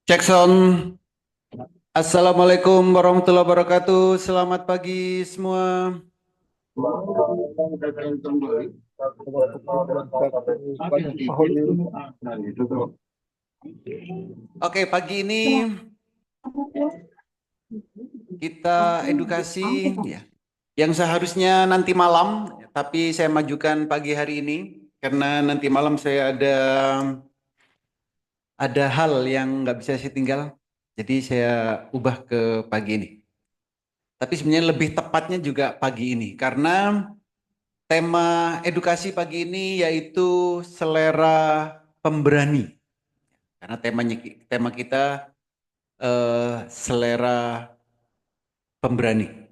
Jackson, Assalamualaikum warahmatullahi wabarakatuh. Selamat pagi semua. Oke, pagi ini kita edukasi ya. Yang seharusnya nanti malam, tapi saya majukan pagi hari ini karena nanti malam saya ada hal yang nggak bisa saya tinggal. Jadi saya ubah ke pagi ini. Tapi sebenarnya lebih tepatnya juga pagi ini karena tema edukasi pagi ini yaitu selera pemberani. Karena tema kita selera pemberani.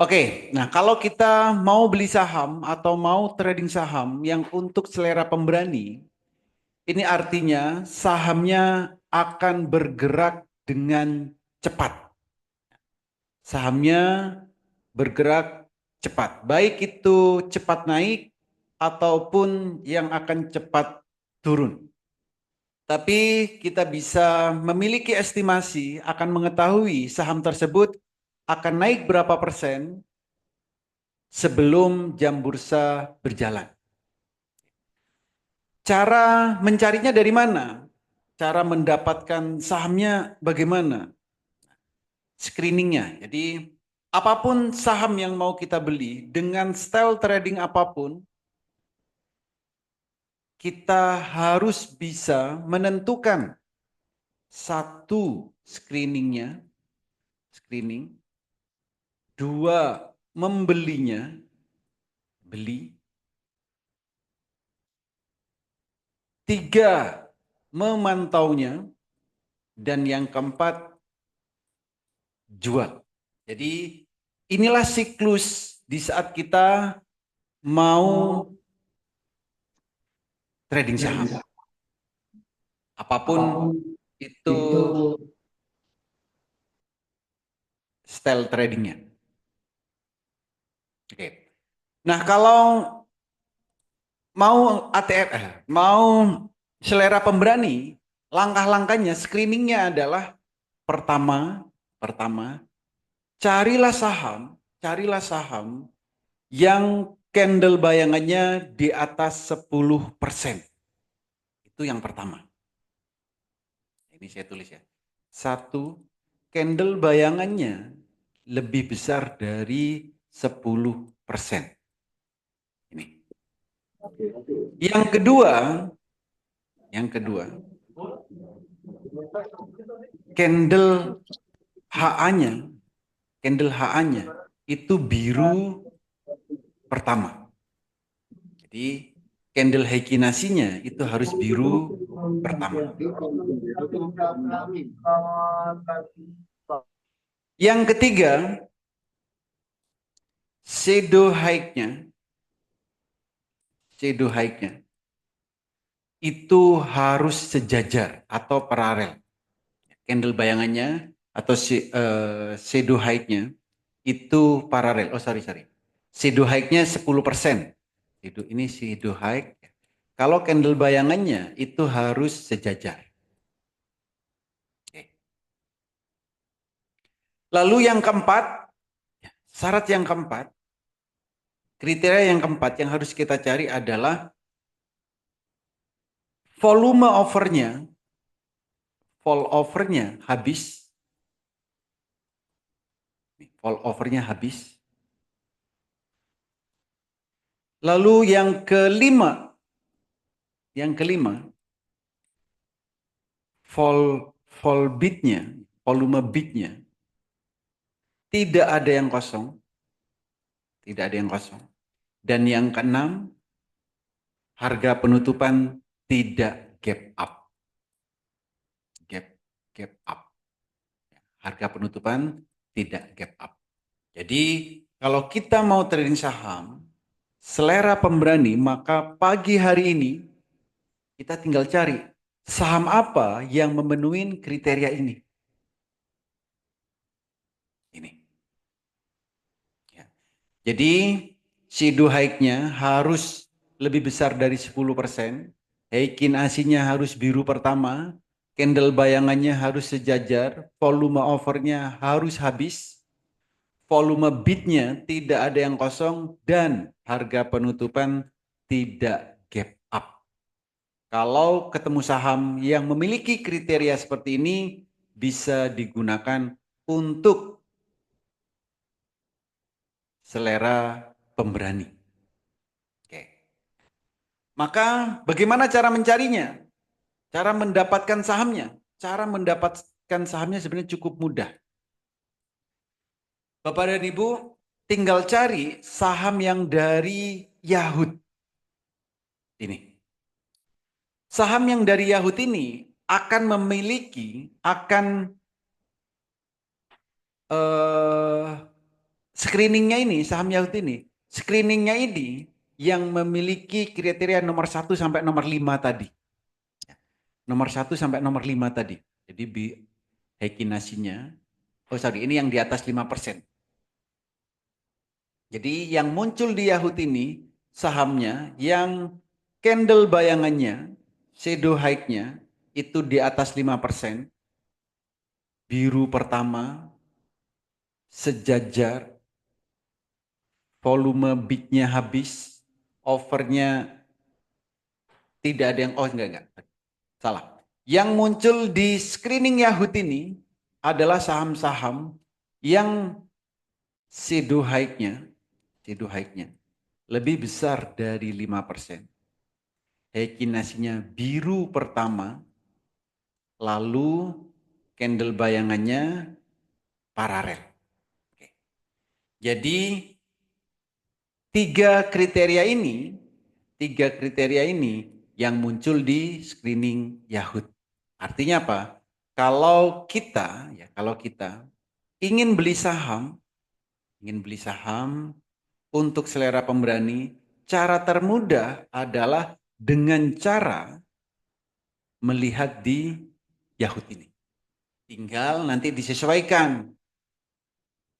Oke, nah kalau kita mau beli saham atau mau trading saham yang untuk selera pemberani, ini artinya sahamnya akan bergerak dengan cepat. Sahamnya bergerak cepat, baik itu cepat naik ataupun yang akan cepat turun. Tapi kita bisa memiliki estimasi akan mengetahui saham tersebut akan naik berapa persen sebelum jam bursa berjalan. Cara mencarinya dari mana? Cara mendapatkan sahamnya bagaimana? Screeningnya. Jadi apapun saham yang mau kita beli dengan style trading apapun, kita harus bisa menentukan satu screening, dua membelinya, beli, tiga memantaunya, dan yang keempat jual. Jadi inilah siklus di saat kita mau trading saham. Apapun itu style tradingnya. Oke. Nah kalau mau mau selera pemberani, langkah-langkahnya, screeningnya adalah pertama, carilah saham yang candle bayangannya di atas 10%. Itu yang pertama. Ini saya tulis ya. Satu, candle bayangannya lebih besar dari 10%. Ini. Yang kedua, candle HA-nya, itu biru pertama. Jadi candle Heikinasinya itu harus biru pertama. Yang ketiga, shadow high-nya itu harus sejajar atau paralel. Candle bayangannya atau shadow high-nya itu paralel. Oh sorry. Shadow high-nya 10%. Ini shadow high. Kalau candle bayangannya itu harus sejajar. Lalu yang keempat, syarat yang keempat, kriteria yang keempat yang harus kita cari adalah volume overnya habis. Fall overnya habis. Lalu yang kelima, fall bidnya, volume bidnya tidak ada yang kosong. Dan yang keenam, harga penutupan tidak gap up. Gap up. Harga penutupan tidak gap up. Jadi kalau kita mau trading saham, selera pemberani, maka pagi hari ini kita tinggal cari saham apa yang memenuhi kriteria ini. Ini. Ya. Jadi shadow height-nya harus lebih besar dari 10%, Heikin Asinya harus biru pertama, candle bayangannya harus sejajar, volume overnya harus habis, volume bidnya tidak ada yang kosong, dan harga penutupan tidak gap up. Kalau ketemu saham yang memiliki kriteria seperti ini, bisa digunakan untuk selera pemberani. Oke. Maka bagaimana cara mencarinya? Cara mendapatkan sahamnya? Cara mendapatkan sahamnya sebenarnya cukup mudah. Bapak dan Ibu, tinggal cari saham yang dari Yahoo ini. Saham yang dari Yahoo ini akan memiliki, screeningnya ini, saham Yahoo ini, screeningnya ini yang memiliki kriteria nomor 1 sampai nomor 5 tadi. Nomor 1 sampai nomor 5 tadi. Jadi Heikinasinya, ini yang di atas 5%. Jadi yang muncul di Yahoo ini sahamnya yang candle bayangannya, shadow height-nya itu di atas 5%, biru pertama, sejajar, volume bidnya habis, overnya tidak ada yang, enggak, salah. Yang muncul di screening Yahoo ini adalah saham-saham yang shadow height-nya lebih besar dari 5%. Heikinasinya biru pertama, lalu candle bayangannya paralel. Oke. Jadi tiga kriteria ini yang muncul di screening Yahoo. Artinya apa? Kalau kita ingin beli saham untuk selera pemberani, cara termudah adalah dengan cara melihat di Yahoo ini. Tinggal nanti disesuaikan.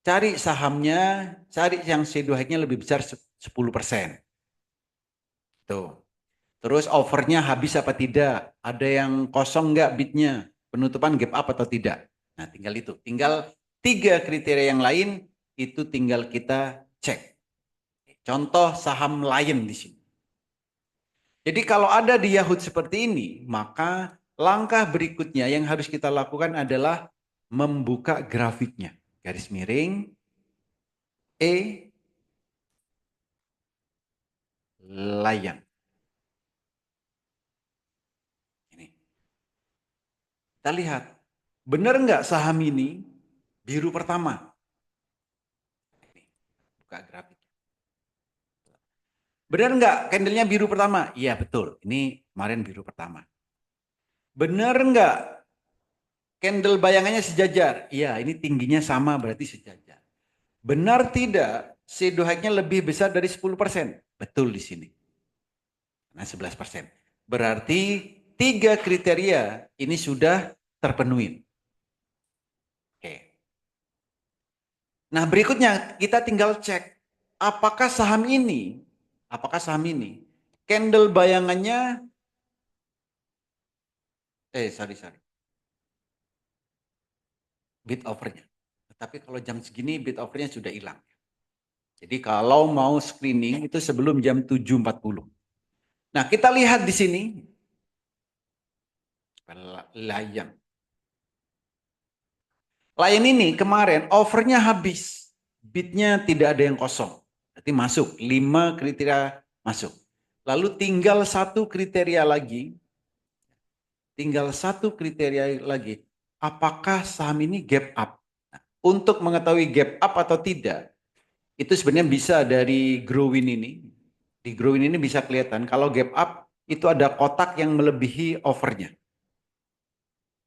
Cari sahamnya, cari yang shadow height-nya lebih besar 10%. Tuh. Terus overnya habis apa tidak? Ada yang kosong nggak bidnya? Penutupan gap up atau tidak? Nah, tinggal itu. Tinggal tiga kriteria yang lain itu tinggal kita cek. Contoh saham Lion di sini. Jadi kalau ada di Yahoo seperti ini, maka langkah berikutnya yang harus kita lakukan adalah membuka grafiknya. Garis miring, E, Lion. Ini. Kita lihat, benar nggak saham ini biru pertama? Ini, buka grafik. Benar nggak candlenya biru pertama? Iya betul, ini kemarin biru pertama. Benar nggak candle bayangannya sejajar? Iya, ini tingginya sama berarti sejajar. Benar tidak shadow height-nya lebih besar dari 10%? Betul di sini. Nah 11%. Berarti tiga kriteria ini sudah terpenuhi. Oke. Nah berikutnya kita tinggal cek apakah saham ini candle bayangannya bid overnya. Tapi kalau jam segini bid overnya sudah hilang. Jadi kalau mau screening itu sebelum jam 7.40. Nah, kita lihat di sini. Lion. Lion ini kemarin overnya habis. Bidnya tidak ada yang kosong. Berarti masuk. 5 kriteria masuk. Lalu tinggal satu kriteria lagi. Apakah saham ini gap up? Nah, untuk mengetahui gap up atau tidak, itu sebenarnya bisa dari Growin ini. Di Growin ini bisa kelihatan kalau gap up itu ada kotak yang melebihi overnya.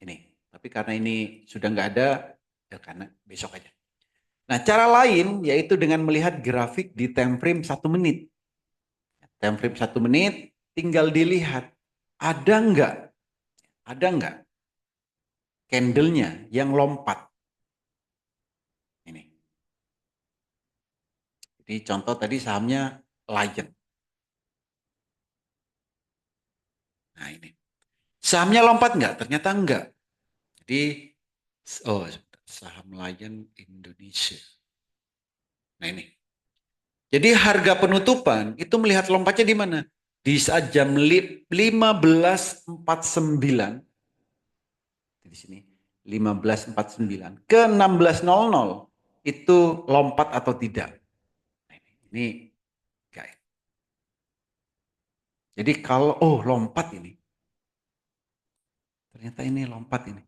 Ini. Tapi karena ini sudah nggak ada, ya karena besok aja. Nah, cara lain yaitu dengan melihat grafik di time frame 1 menit. Time frame 1 menit tinggal dilihat ada nggak candlenya yang lompat. Ini. Jadi contoh tadi sahamnya Lion. Nah ini. Sahamnya lompat nggak? Ternyata enggak. Jadi, oh saham Lion Indonesia. Nah ini. Jadi harga penutupan itu melihat lompatnya di mana? Di saat jam 15.49 di sini 15.49 ke 16.00 itu lompat atau tidak. Nah, ini guys. Jadi kalau lompat ini. Ternyata ini lompat ini.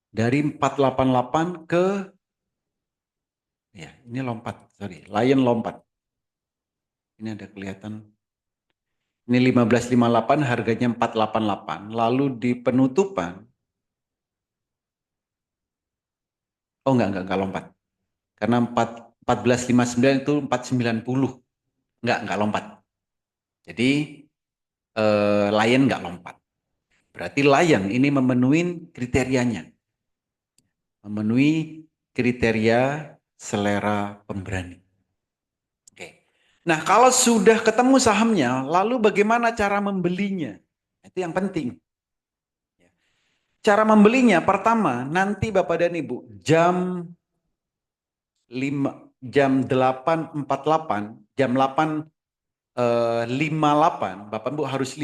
Dari 488 ke ya, ini lompat, sorry. Lion lompat. Ini ada kelihatan. Ini 15.58 harganya 488. Lalu di penutupan enggak lompat. Karena 14.59 itu 490. Enggak lompat. Jadi Lion enggak lompat. Berarti Lion ini memenuhi kriterianya. Memenuhi kriteria selera pemberani. Oke. Nah, kalau sudah ketemu sahamnya, lalu bagaimana cara membelinya? Itu yang penting. Cara membelinya pertama, nanti Bapak dan Ibu jam 8.48, jam 8.58, Bapak Ibu harus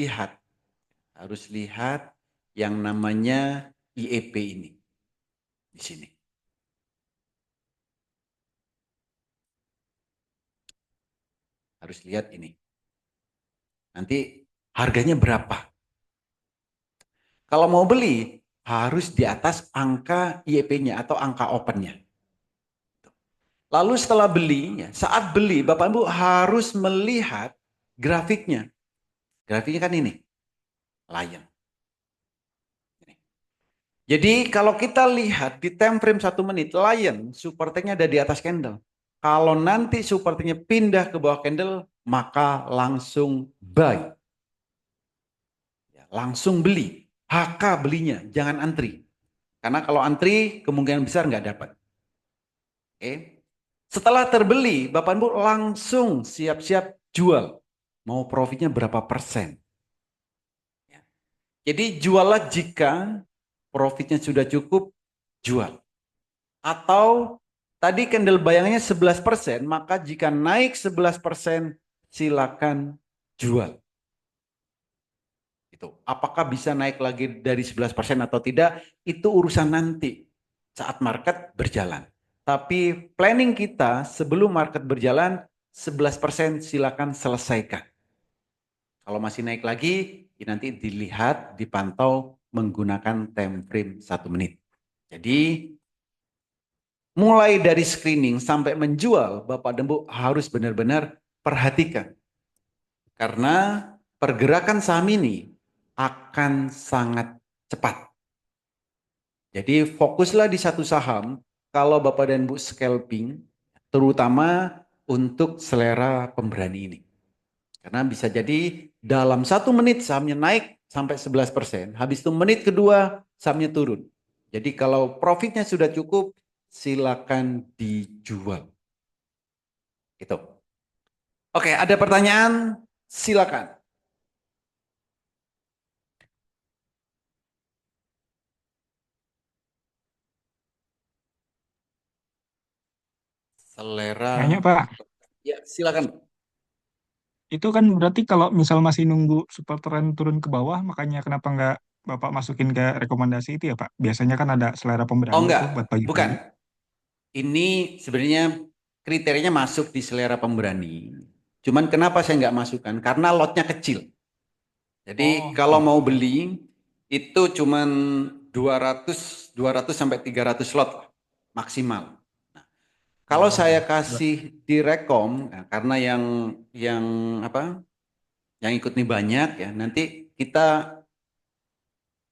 lihat yang namanya IEP ini di sini. Harus lihat ini. Nanti harganya berapa? Kalau mau beli harus di atas angka IEP-nya atau angka opennya. Lalu setelah beli, saat beli Bapak Ibu harus melihat grafiknya. Grafiknya kan ini, Lion. Jadi kalau kita lihat di time frame 1 menit, Lion supportnya ada di atas candle. Kalau nanti supportnya pindah ke bawah candle, maka langsung buy. Langsung beli. HK belinya, jangan antri. Karena kalau antri kemungkinan besar nggak dapat. Oke. Setelah terbeli, Bapak Ibu langsung siap-siap jual. Mau profitnya berapa persen? Jadi juallah jika profitnya sudah cukup, jual. Atau tadi candle bayangannya 11%, maka jika naik 11%, silakan jual. Itu. Apakah bisa naik lagi dari 11% atau tidak, itu urusan nanti saat market berjalan. Tapi planning kita sebelum market berjalan, 11% silakan selesaikan. Kalau masih naik lagi, ya nanti dilihat, dipantau menggunakan time frame 1 menit. Jadi mulai dari screening sampai menjual, Bapak dan Bu harus benar-benar perhatikan. Karena pergerakan saham ini akan sangat cepat. Jadi fokuslah di satu saham kalau Bapak dan Bu scalping, terutama untuk selera pemberani ini. Karena bisa jadi dalam 1 menit sahamnya naik sampai 11%, habis itu menit kedua sahamnya turun. Jadi kalau profitnya sudah cukup, silakan dijual. Itu. Oke, ada pertanyaan? Silakan. Nanya Selera. Pak, Ya, silakan. itu kan berarti kalau misal masih nunggu super trend turun ke bawah, makanya kenapa nggak Bapak masukin ke rekomendasi itu ya Pak? Biasanya kan ada selera Oh pemberani itu buat enggak, pagi-pagi. bukan. Ini sebenarnya kriterianya masuk di selera pemberani. Cuman kenapa saya nggak masukkan? Karena lotnya kecil. Jadi Oh kalau mau gitu. beli itu cuman 200 sampai 300 lot lah, maksimal. Kalau saya Oh, kasih di rekom, nah, karena yang apa? Yang ikut nih banyak ya, nanti kita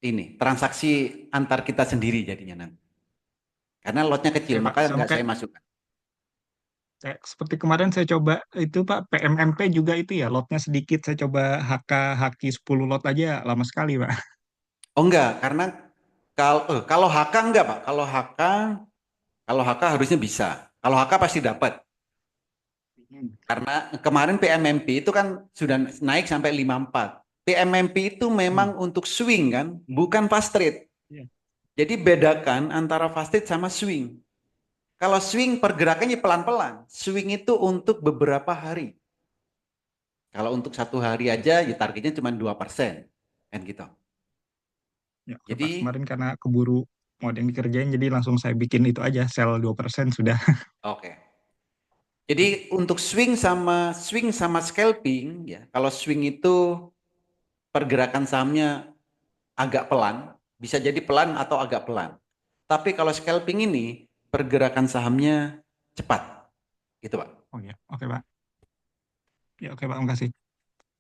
ini transaksi antar kita sendiri jadinya nanti. Karena lotnya kecil, oke Pak. maka Sama nggak saya kayak masukkan. seperti kemarin saya coba itu Pak, PMMP juga itu ya, lotnya sedikit. Saya coba HK Haki 10 lot aja lama sekali Pak. Oh enggak, karena kalau HK enggak Pak. Kalau HK harusnya bisa. Kalau HK pasti dapat. Karena kemarin PMMP itu kan sudah naik sampai 54. PMMP itu memang untuk swing kan, bukan fast trade. Iya. Jadi bedakan antara fast trade sama swing. Kalau swing pergerakannya pelan-pelan, swing itu untuk beberapa hari. Kalau untuk satu hari aja ya targetnya cuma 2%. Kan gitu. Ya, oke Pak. Jadi, Kemarin karena keburu mau ada yang dikerjain, jadi langsung saya bikin itu aja, sell 2% sudah. oke. Jadi untuk swing sama scalping ya, kalau swing itu pergerakan sahamnya agak pelan, bisa jadi pelan atau agak pelan. Tapi kalau scalping ini pergerakan sahamnya cepat, gitu Pak. Oh ya, oke Pak. Ya, oke Pak, makasih.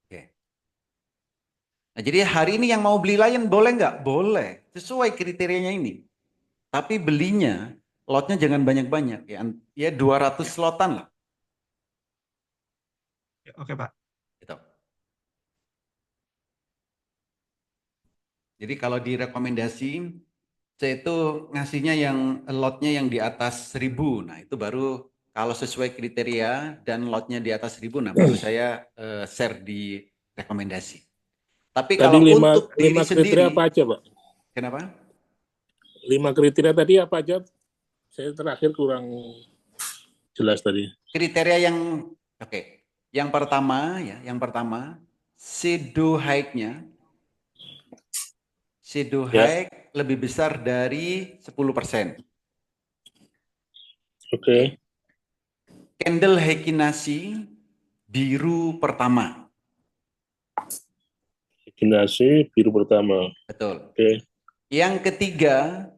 Oke. Nah, jadi hari ini yang mau beli Lion boleh nggak? Boleh, sesuai kriterianya ini. Tapi belinya lotnya jangan banyak-banyak ya, ya 200 Ya, lotan lah. ya, oke Pak. Gitu. Jadi kalau direkomendasi saya itu ngasihnya yang lotnya yang di atas 1000. Nah, itu baru kalau sesuai kriteria dan lotnya di atas 1000, nah baru saya share di rekomendasi. Tapi Tadi kalau lima, untuk diri lima kriteria apa sendiri, aja, Pak? kenapa? 5 kriteria tadi apa aja? Saya terakhir kurang jelas tadi. Kriteria yang oke. Yang pertama ya, yang pertama shadow height-nya, shadow Ya, height lebih besar dari 10%. oke. Oke. Candle Heikinasi biru pertama. Generasi biru pertama. Betul. Oke. Yang ketiga,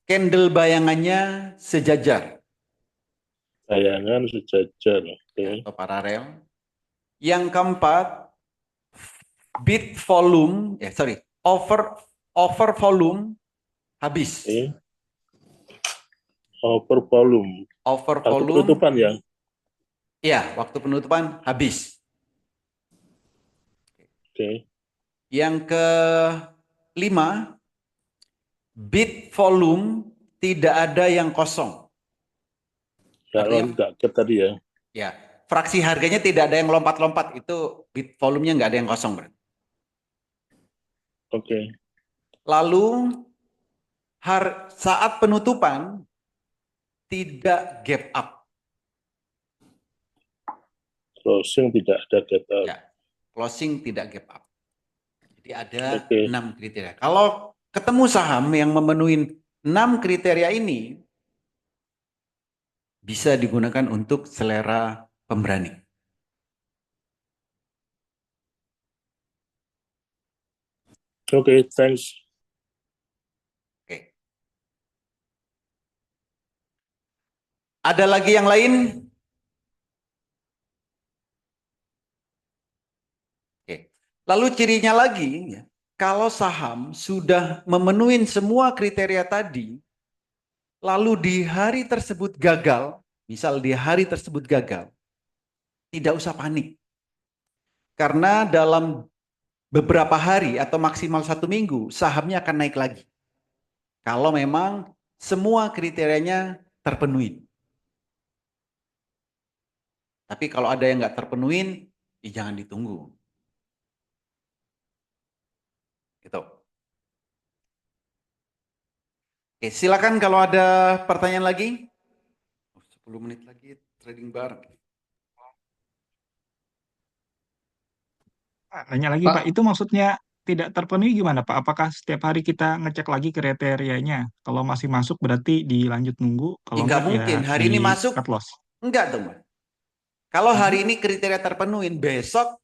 candle bayangannya sejajar Tayangan sejajar. ya, Oke. atau paralel. Yang keempat, bid volume, over volume habis. Oke. Over volume. Over Waktu volume, penutupan ya. ya, waktu penutupan habis. Oke. Yang kelima, bid volume tidak ada yang kosong. Artinya, Nggak gap tadi ya. ya, fraksi harganya tidak ada yang lompat-lompat. Itu bid volumenya nggak ada yang kosong, berarti. Oke. Lalu saat penutupan tidak gap up. Closing tidak ada gap up. Ya, closing tidak gap up. Jadi ada Oke. 6 kriteria. Kalau ketemu saham yang memenuhi 6 kriteria ini, bisa digunakan untuk selera pemberani. Oke, thanks. Oke. Ada lagi yang lain? Oke. Lalu cirinya lagi, ya, kalau saham sudah memenuhi semua kriteria tadi, lalu di hari tersebut gagal, misal di hari tersebut gagal, tidak usah panik. Karena dalam beberapa hari atau maksimal 1 minggu, sahamnya akan naik lagi. Kalau memang semua kriterianya terpenuhi. Tapi kalau ada yang nggak terpenuhi, ya jangan ditunggu. Gitu. Oke, silakan kalau ada pertanyaan lagi. 10 menit lagi trading bar. Nanya lagi Pak, Pak, itu maksudnya tidak terpenuhi gimana Pak? Apakah setiap hari kita ngecek lagi kriterianya? Kalau masih masuk berarti dilanjut nunggu, Ya kalau nggak enggak ya mungkin. Hari ini di masuk, cut loss. enggak tuh, Mas. Kalau Mhm. hari ini kriteria terpenuhi, besok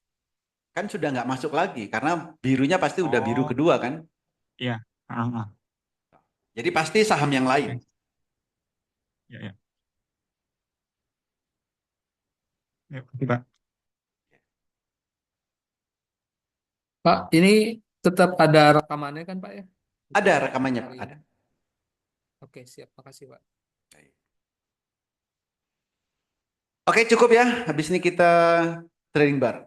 kan sudah nggak masuk lagi. Karena birunya pasti udah biru Oh, kedua kan. iya. Ah, ah. Jadi pasti saham yang lain. Oke. Ya, ya. Ya, oke, Pak. Pak, ini tetap ada rekamannya kan Pak ya? Ada Untuk rekamannya, Pak. hari Ada. ini. Oke, siap. Makasih Pak. Oke, cukup ya. Habis ini kita trading bar.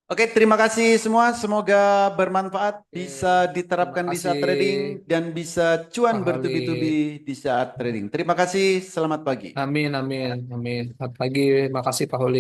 Oke, terima kasih semua. Semoga bermanfaat, Oke, bisa terima diterapkan di saat kasih trading dan bisa Pak cuan Khalid. bertubi-tubi di saat trading. Terima kasih, selamat pagi. Amin, amin, amin. Selamat pagi, makasih Pak Holi.